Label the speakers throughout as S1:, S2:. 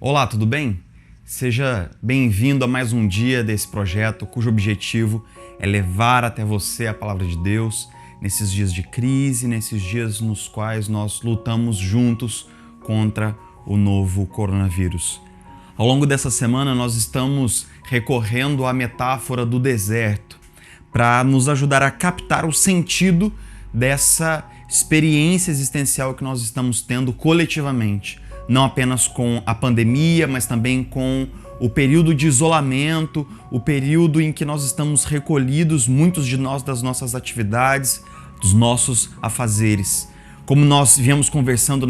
S1: Olá, tudo bem? Seja bem-vindo a mais um dia desse projeto cujo objetivo é levar até você a palavra de Deus nesses dias de crise, nesses dias nos quais nós lutamos juntos contra o novo coronavírus. Ao longo dessa semana nós estamos recorrendo à metáfora do deserto para nos ajudar a captar o sentido dessa experiência existencial que nós estamos tendo coletivamente, não apenas com a pandemia, mas também com o período de isolamento, o período em que nós estamos recolhidos, muitos de nós, das nossas atividades, dos nossos afazeres. Como nós viemos conversando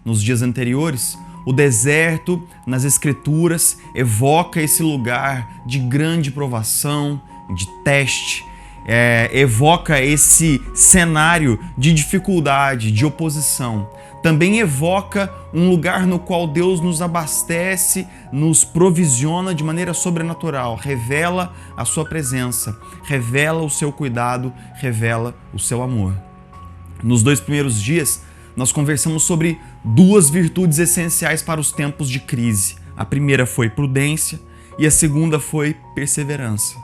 S1: nos dias anteriores, o deserto, nas Escrituras, evoca esse lugar de grande provação, de teste, evoca esse cenário de dificuldade, de oposição. Também evoca um lugar no qual Deus nos abastece, nos provisiona de maneira sobrenatural, revela a sua presença, revela o seu cuidado, revela o seu amor. Nos 2 primeiros dias, nós conversamos sobre 2 virtudes essenciais para os tempos de crise. A primeira foi prudência e a segunda foi perseverança.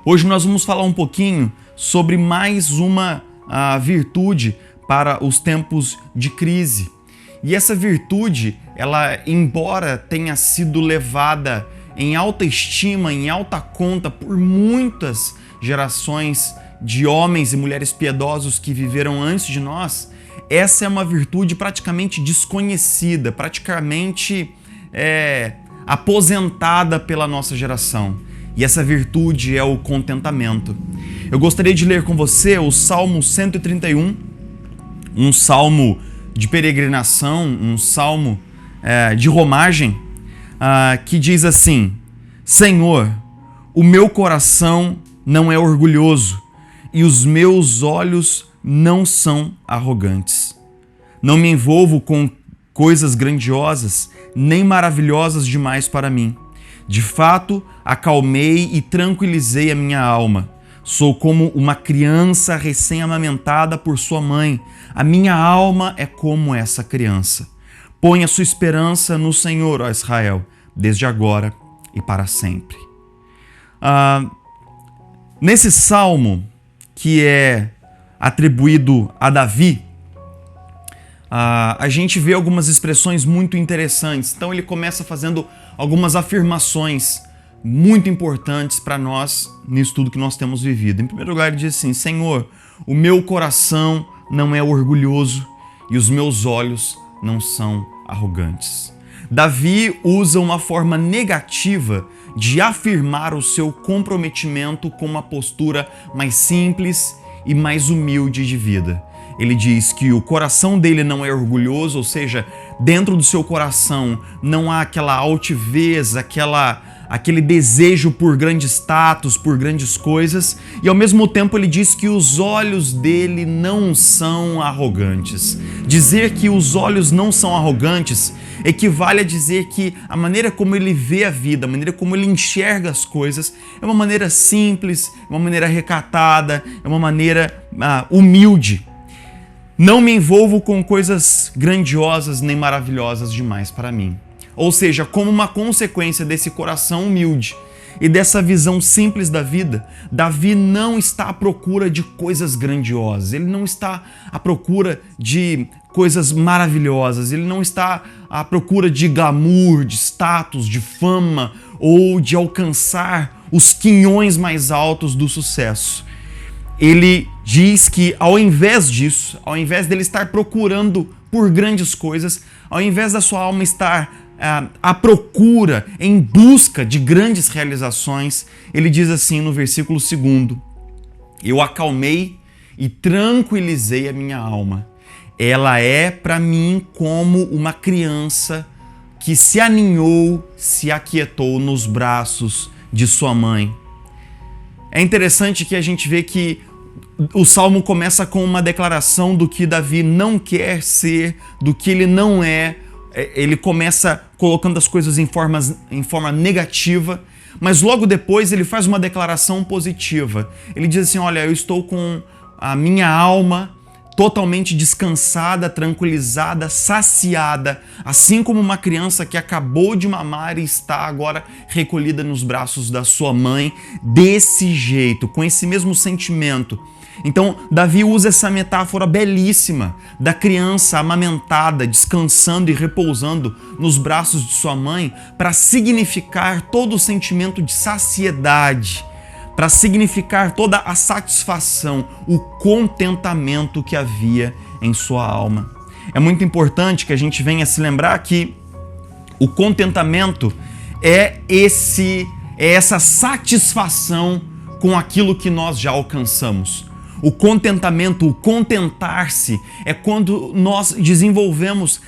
S1: Hoje nós vamos falar um pouquinho sobre mais uma virtude para os tempos de crise. E essa virtude, ela, embora tenha sido levada em alta estima, em alta conta por muitas gerações de homens e mulheres piedosos que viveram antes de nós, essa é uma virtude praticamente desconhecida, praticamente aposentada pela nossa geração. E essa virtude é o contentamento. Eu gostaria de ler com você o Salmo 131, um salmo de peregrinação, um salmo de romagem, que diz assim: Senhor, o meu coração não é orgulhoso e os meus olhos não são arrogantes. Não me envolvo com coisas grandiosas, nem maravilhosas demais para mim. De fato, acalmei e tranquilizei a minha alma. Sou como uma criança recém-amamentada por sua mãe. A minha alma é como essa criança. Põe a sua esperança no Senhor, ó Israel, desde agora e para sempre. Nesse salmo, que é atribuído a Davi, a gente vê algumas expressões muito interessantes. Então ele começa fazendo algumas afirmações muito importantes para nós nisso tudo que nós temos vivido. Em primeiro lugar, ele diz assim: Senhor, o meu coração não é orgulhoso e os meus olhos não são arrogantes. Davi usa uma forma negativa de afirmar o seu comprometimento com uma postura mais simples e mais humilde de vida. Ele diz que o coração dele não é orgulhoso, ou seja, dentro do seu coração não há aquela altivez, aquele desejo por grande status, por grandes coisas, e ao mesmo tempo ele diz que os olhos dele não são arrogantes. Dizer que os olhos não são arrogantes equivale a dizer que a maneira como ele vê a vida, a maneira como ele enxerga as coisas é uma maneira simples, é uma maneira recatada, é uma maneira humilde. Não me envolvo com coisas grandiosas nem maravilhosas demais para mim. Ou seja, como uma consequência desse coração humilde e dessa visão simples da vida, Davi não está à procura de coisas grandiosas, ele não está à procura de coisas maravilhosas, ele não está à procura de glamour, de status, de fama ou de alcançar os quinhões mais altos do sucesso. Ele diz que ao invés disso, ao invés dele estar procurando por grandes coisas, ao invés da sua alma estar à procura, em busca de grandes realizações, ele diz assim no versículo 2: Eu acalmei e tranquilizei a minha alma. Ela é para mim como uma criança que se aninhou, se aquietou nos braços de sua mãe. É interessante que a gente vê que o Salmo começa com uma declaração do que Davi não quer ser, do que ele não é. Ele começa colocando as coisas em forma negativa, mas logo depois ele faz uma declaração positiva. Ele diz assim: olha, eu estou com a minha alma totalmente descansada, tranquilizada, saciada, assim como uma criança que acabou de mamar e está agora recolhida nos braços da sua mãe, desse jeito, com esse mesmo sentimento. Então, Davi usa essa metáfora belíssima da criança amamentada, descansando e repousando nos braços de sua mãe para significar todo o sentimento de saciedade, para significar toda a satisfação, o contentamento que havia em sua alma. É muito importante que a gente venha se lembrar que o contentamento é essa satisfação com aquilo que nós já alcançamos. O contentamento, o contentar-se, é quando nós desenvolvemos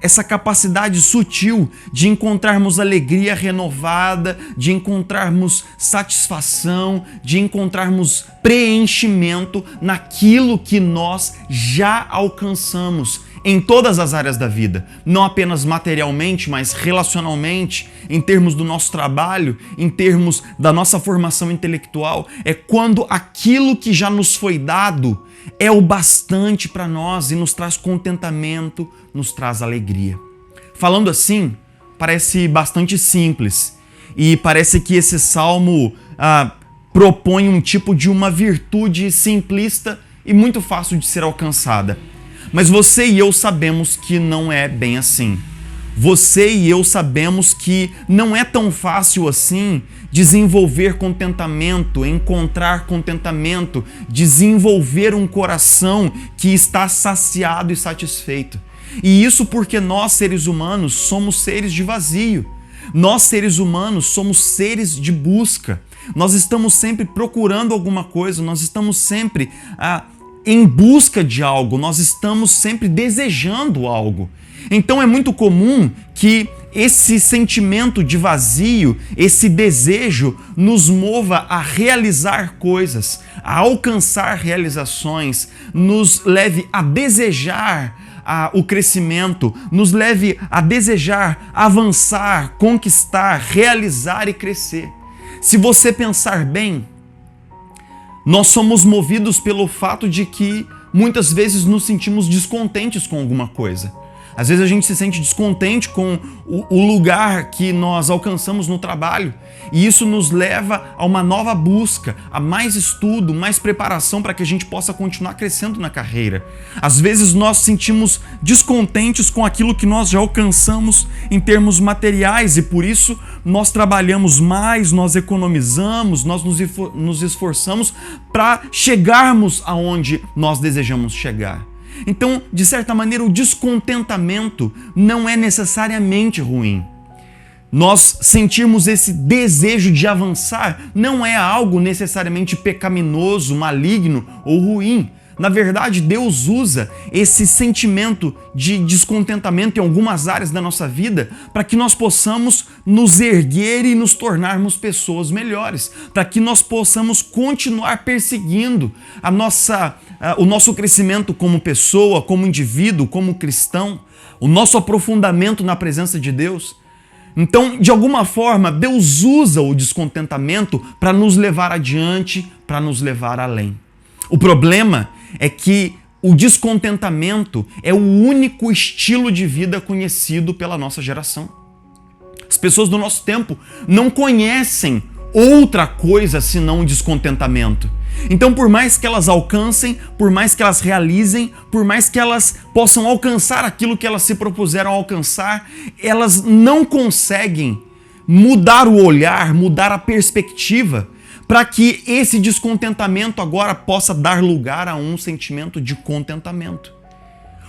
S1: essa capacidade sutil de encontrarmos alegria renovada, de encontrarmos satisfação, de encontrarmos preenchimento naquilo que nós já alcançamos em todas as áreas da vida, não apenas materialmente, mas relacionalmente, em termos do nosso trabalho, em termos da nossa formação intelectual. É quando aquilo que já nos foi dado é o bastante para nós e nos traz contentamento, nos traz alegria. Falando assim, parece bastante simples e parece que esse salmo propõe um tipo de uma virtude simplista e muito fácil de ser alcançada. Mas você e eu sabemos que não é bem assim. Você e eu sabemos que não é tão fácil assim desenvolver contentamento, encontrar contentamento, desenvolver um coração que está saciado e satisfeito. E isso porque nós, seres humanos, somos seres de vazio. Nós, seres humanos, somos seres de busca. Nós estamos sempre procurando alguma coisa, nós estamos sempre em busca de algo, nós estamos sempre desejando algo. Então é muito comum que esse sentimento de vazio, esse desejo, nos mova a realizar coisas, a alcançar realizações, nos leve a desejar o crescimento, nos leve a desejar avançar, conquistar, realizar e crescer. Se você pensar bem, nós somos movidos pelo fato de que muitas vezes nos sentimos descontentes com alguma coisa. Às vezes a gente se sente descontente com o lugar que nós alcançamos no trabalho e isso nos leva a uma nova busca, a mais estudo, mais preparação para que a gente possa continuar crescendo na carreira. Às vezes nós sentimos descontentes com aquilo que nós já alcançamos em termos materiais e por isso nós trabalhamos mais, nós economizamos, nós nos esforçamos para chegarmos aonde nós desejamos chegar. Então, de certa maneira, o descontentamento não é necessariamente ruim. Nós sentirmos esse desejo de avançar não é algo necessariamente pecaminoso, maligno ou ruim. Na verdade, Deus usa esse sentimento de descontentamento em algumas áreas da nossa vida para que nós possamos nos erguer e nos tornarmos pessoas melhores, para que nós possamos continuar perseguindo o nosso crescimento como pessoa, como indivíduo, como cristão, o nosso aprofundamento na presença de Deus. Então, de alguma forma, Deus usa o descontentamento para nos levar adiante, para nos levar além. O problema é que o descontentamento é o único estilo de vida conhecido pela nossa geração. As pessoas do nosso tempo não conhecem outra coisa senão o descontentamento. Então, por mais que elas alcancem, por mais que elas realizem, por mais que elas possam alcançar aquilo que elas se propuseram a alcançar, elas não conseguem mudar o olhar, mudar a perspectiva, para que esse descontentamento agora possa dar lugar a um sentimento de contentamento.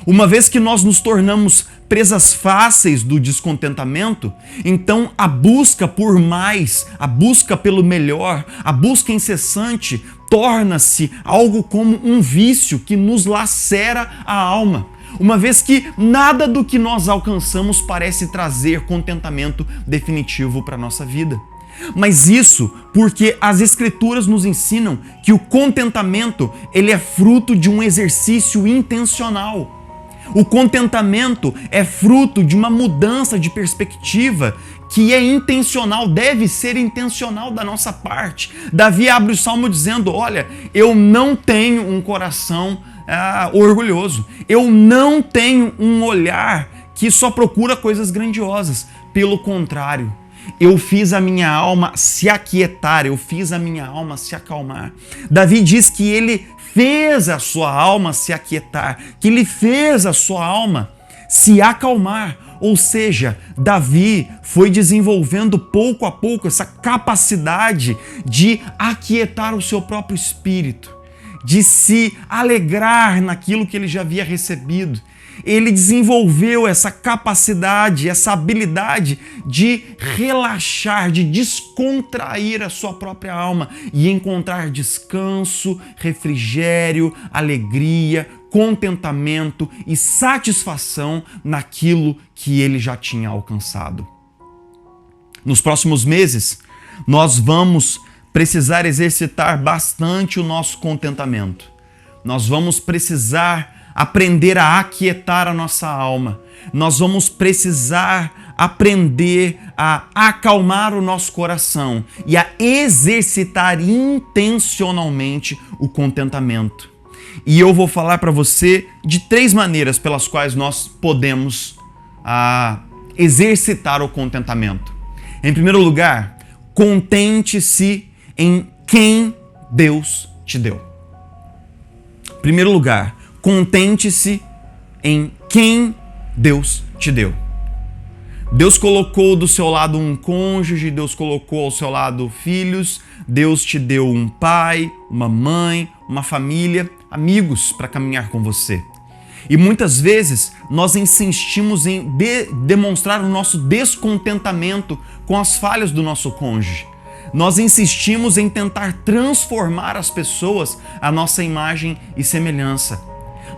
S1: Uma vez que nós nos tornamos presas fáceis do descontentamento, então a busca por mais, a busca pelo melhor, a busca incessante torna-se algo como um vício que nos lacera a alma. Uma vez que nada do que nós alcançamos parece trazer contentamento definitivo para a nossa vida. Mas isso porque as Escrituras nos ensinam que o contentamento ele é fruto de um exercício intencional. O contentamento é fruto de uma mudança de perspectiva que é intencional, deve ser intencional da nossa parte. Davi abre o salmo dizendo, olha, eu não tenho um coração orgulhoso. Eu não tenho um olhar que só procura coisas grandiosas. Pelo contrário, eu fiz a minha alma se aquietar, eu fiz a minha alma se acalmar. Davi diz que ele fez a sua alma se aquietar, que ele fez a sua alma se acalmar. Ou seja, Davi foi desenvolvendo pouco a pouco essa capacidade de aquietar o seu próprio espírito, de se alegrar naquilo que ele já havia recebido. Ele desenvolveu essa capacidade, essa habilidade de relaxar, de descontrair a sua própria alma e encontrar descanso, refrigério, alegria, contentamento e satisfação naquilo que ele já tinha alcançado. Nos próximos meses, nós vamos precisar exercitar bastante o nosso contentamento. Nós vamos precisar aprender a aquietar a nossa alma. Nós vamos precisar aprender a acalmar o nosso coração e a exercitar intencionalmente o contentamento. E eu vou falar para você de 3 maneiras pelas quais nós podemos exercitar o contentamento. Em primeiro lugar, contente-se em quem Deus te deu. Em primeiro lugar, contente-se em quem Deus te deu. Deus colocou do seu lado um cônjuge, Deus colocou ao seu lado filhos, Deus te deu um pai, uma mãe, uma família, amigos para caminhar com você. E muitas vezes nós insistimos em demonstrar o nosso descontentamento com as falhas do nosso cônjuge. Nós insistimos em tentar transformar as pessoas à nossa imagem e semelhança.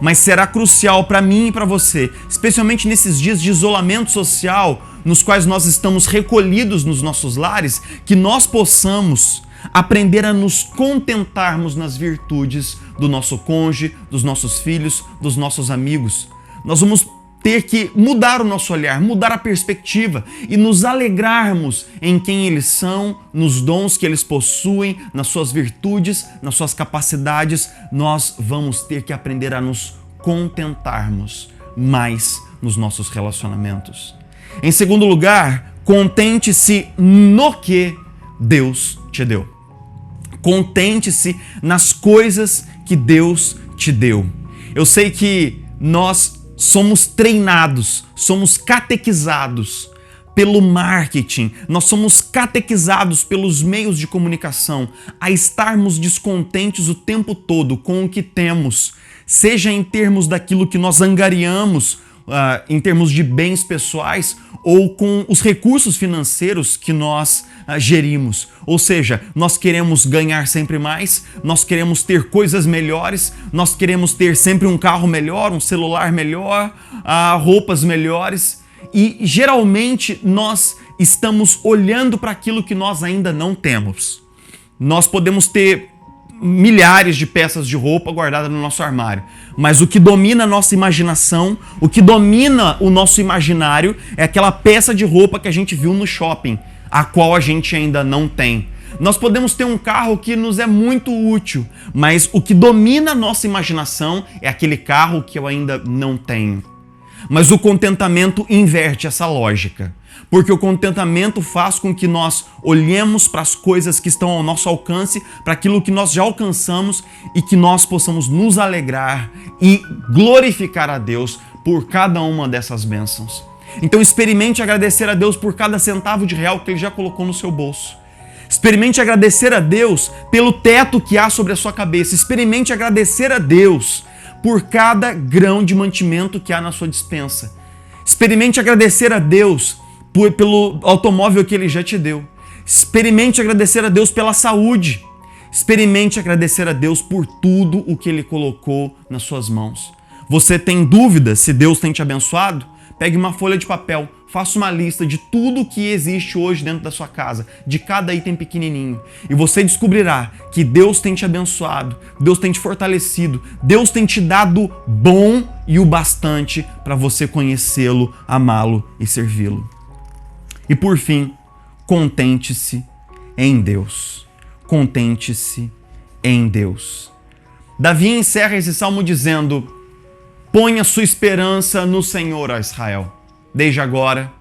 S1: Mas será crucial para mim e para você, especialmente nesses dias de isolamento social, nos quais nós estamos recolhidos nos nossos lares, que nós possamos aprender a nos contentarmos nas virtudes do nosso cônjuge, dos nossos filhos, dos nossos amigos. Nós vamos ter que mudar o nosso olhar, mudar a perspectiva e nos alegrarmos em quem eles são, nos dons que eles possuem, nas suas virtudes, nas suas capacidades. Nós vamos ter que aprender a nos contentarmos mais nos nossos relacionamentos. Em segundo lugar, contente-se no que Deus te deu. Contente-se nas coisas que Deus te deu. Eu sei que nós somos treinados, somos catequizados pelo marketing, nós somos catequizados pelos meios de comunicação a estarmos descontentes o tempo todo com o que temos, seja em termos daquilo que nós angariamos, em termos de bens pessoais, ou com os recursos financeiros que nós gerimos. Ou seja, nós queremos ganhar sempre mais, nós queremos ter coisas melhores, nós queremos ter sempre um carro melhor, um celular melhor, roupas melhores, e geralmente nós estamos olhando para aquilo que nós ainda não temos. Nós podemos ter milhares de peças de roupa guardadas no nosso armário, mas o que domina a nossa imaginação, o que domina o nosso imaginário é aquela peça de roupa que a gente viu no shopping, a qual a gente ainda não tem. Nós podemos ter um carro que nos é muito útil, mas o que domina a nossa imaginação é aquele carro que eu ainda não tenho. Mas o contentamento inverte essa lógica, porque o contentamento faz com que nós olhemos para as coisas que estão ao nosso alcance, para aquilo que nós já alcançamos e que nós possamos nos alegrar e glorificar a Deus por cada uma dessas bênçãos. Então experimente agradecer a Deus por cada centavo de real que Ele já colocou no seu bolso. Experimente agradecer a Deus pelo teto que há sobre a sua cabeça. Experimente agradecer a Deus por cada grão de mantimento que há na sua despensa. Experimente agradecer a Deus pelo automóvel que Ele já te deu. Experimente agradecer a Deus pela saúde. Experimente agradecer a Deus por tudo o que Ele colocou nas suas mãos. Você tem dúvida se Deus tem te abençoado? Pegue uma folha de papel, faça uma lista de tudo que existe hoje dentro da sua casa, de cada item pequenininho. E você descobrirá que Deus tem te abençoado, Deus tem te fortalecido, Deus tem te dado bom e o bastante para você conhecê-lo, amá-lo e servi-lo. E por fim, contente-se em Deus. Contente-se em Deus. Davi encerra esse salmo dizendo: ponha sua esperança no Senhor, ó Israel, desde agora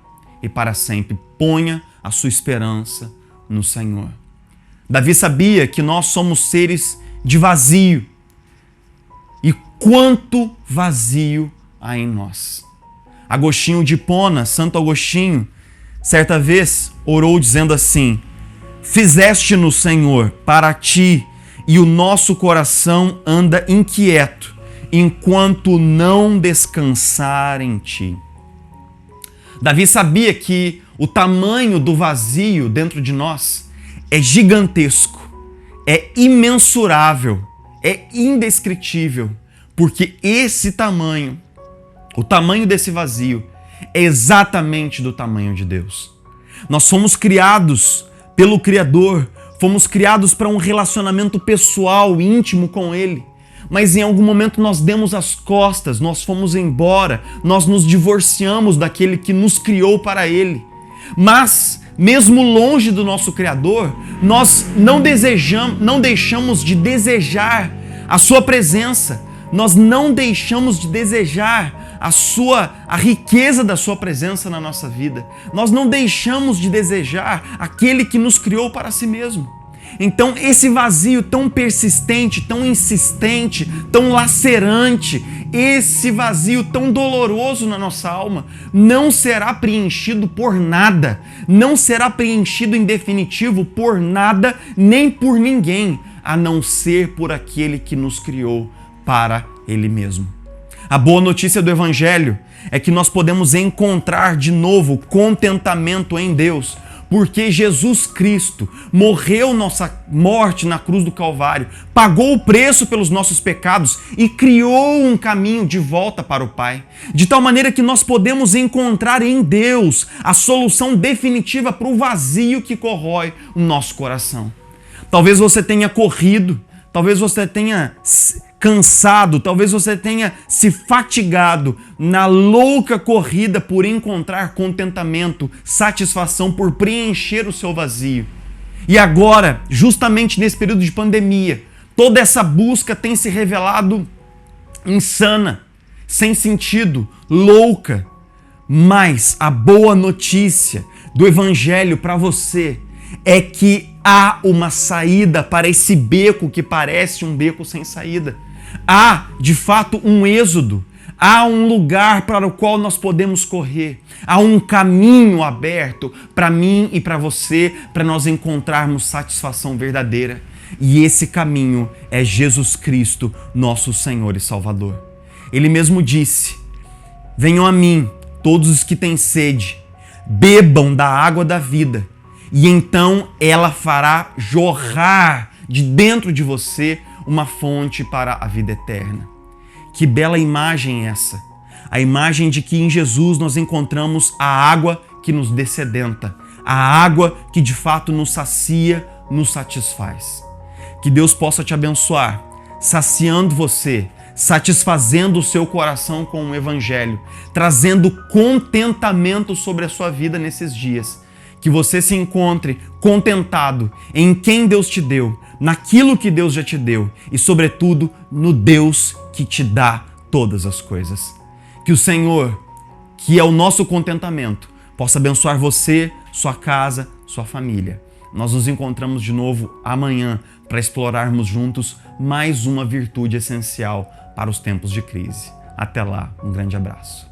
S1: e para sempre. Ponha a sua esperança no Senhor. Davi sabia que nós somos seres de vazio. E quanto vazio há em nós. Agostinho de Hipona, Santo Agostinho, certa vez orou dizendo assim: fizeste-nos, Senhor, para ti, e o nosso coração anda inquieto, enquanto não descansar em ti. Davi sabia que o tamanho do vazio dentro de nós é gigantesco, é imensurável, é indescritível, porque esse tamanho, o tamanho desse vazio, é exatamente do tamanho de Deus. Nós fomos criados pelo Criador, fomos criados para um relacionamento pessoal, íntimo com Ele. Mas em algum momento nós demos as costas, nós fomos embora, nós nos divorciamos daquele que nos criou para Ele. Mas, mesmo longe do nosso Criador, nós não deixamos de desejar a Sua presença, nós não deixamos de desejar a riqueza da Sua presença na nossa vida. Nós não deixamos de desejar aquele que nos criou para si mesmo. Então, esse vazio tão persistente, tão insistente, tão lacerante, esse vazio tão doloroso na nossa alma, não será preenchido por nada, não será preenchido em definitivo por nada, nem por ninguém, a não ser por aquele que nos criou para Ele mesmo. A boa notícia do Evangelho é que nós podemos encontrar de novo contentamento em Deus, porque Jesus Cristo morreu nossa morte na cruz do Calvário, pagou o preço pelos nossos pecados e criou um caminho de volta para o Pai, de tal maneira que nós podemos encontrar em Deus a solução definitiva para o vazio que corrói o nosso coração. Talvez você tenha corrido, talvez você tenha cansado, talvez você tenha se fatigado na louca corrida por encontrar contentamento, satisfação, por preencher o seu vazio. E agora, justamente nesse período de pandemia, toda essa busca tem se revelado insana, sem sentido, louca. Mas a boa notícia do Evangelho para você é que há uma saída para esse beco que parece um beco sem saída. Há, de fato, um êxodo. Há um lugar para o qual nós podemos correr. Há um caminho aberto para mim e para você, para nós encontrarmos satisfação verdadeira. E esse caminho é Jesus Cristo, nosso Senhor e Salvador. Ele mesmo disse: venham a mim, todos os que têm sede, bebam da água da vida, e então ela fará jorrar de dentro de você uma fonte para a vida eterna. Que bela imagem é essa! A imagem de que em Jesus nós encontramos a água que nos dessedenta, a água que de fato nos sacia, nos satisfaz. Que Deus possa te abençoar, saciando você, satisfazendo o seu coração com o Evangelho, trazendo contentamento sobre a sua vida nesses dias. Que você se encontre contentado em quem Deus te deu, naquilo que Deus já te deu e, sobretudo, no Deus que te dá todas as coisas. Que o Senhor, que é o nosso contentamento, possa abençoar você, sua casa, sua família. Nós nos encontramos de novo amanhã para explorarmos juntos mais uma virtude essencial para os tempos de crise. Até lá, um grande abraço.